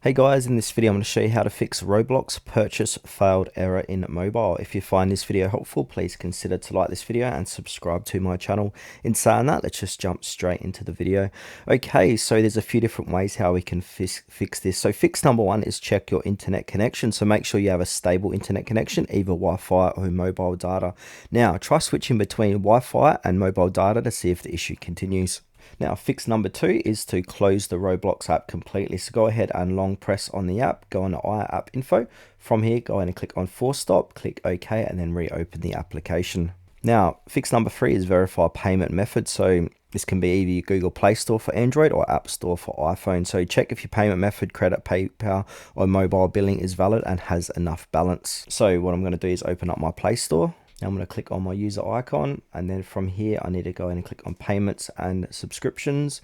Hey guys, in this video I'm going to show you how to fix Roblox purchase failed error in mobile. If you find this video helpful, please consider to like this video and subscribe to my channel. In saying that, let's just jump straight into the video. Okay, so there's a few different ways how we can fix this. So fix number one is check your internet connection. So make sure you have a stable internet connection, either Wi-Fi or mobile data. Now try switching between Wi-Fi and mobile data to see if the issue continues. Now, fix number two is to close the Roblox app completely. So go ahead and long press on the app, go on to app info. From here, go ahead and click on force stop, click OK, and then reopen the application. Now, fix number three is verify payment method. So this can be either your Google Play Store for Android or App Store for iPhone. So check if your payment method, credit, PayPal, or mobile billing is valid and has enough balance. So what I'm going to do is open up my Play Store. Now I'm going to click on my user icon, and then from here I need to go in and click on payments and subscriptions.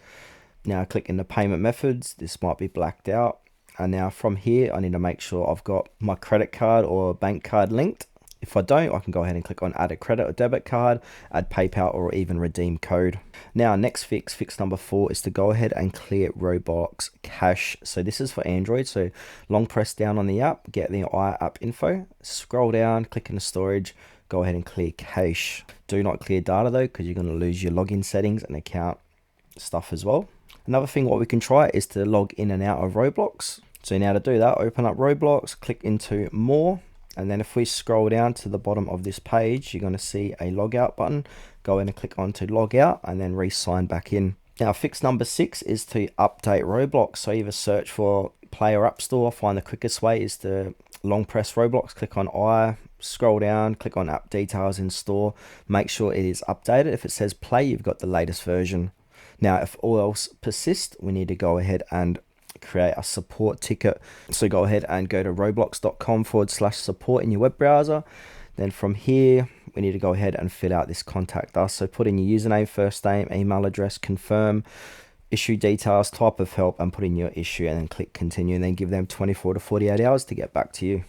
Now click in the payment methods. This might be blacked out. And now from here I need to make sure I've got my credit card or bank card linked. If I don't, I can go ahead and click on add a credit or debit card, add PayPal, or even redeem code. Now next fix number four is to go ahead and clear Roblox cache. So this is for Android. So long press down on the app, get the app info, scroll down, click in the storage, go ahead and clear cache. Do not clear data though, because you're going to lose your login settings and account stuff as well. Another thing what we can try is to log in and out of Roblox. So now to do that, open up Roblox, click into more, and then if we scroll down to the bottom of this page, you're going to see a logout button. Go in and click on to log out and then re-sign back in. Now fix number six is to update Roblox. So either search for Play or App Store. Find the quickest way is to long press Roblox, click on scroll down, click on app details in store, make sure it is updated. If it says play, you've got the latest version. Now if all else persists, we need to go ahead and create a support ticket. So go ahead and go to roblox.com/support in your web browser. Then from here we need to go ahead and fill out this contact us. So put in your username, first name, email address, confirm, issue details, type of help, and put in your issue, and then click continue, and then give them 24 to 48 hours to get back to you.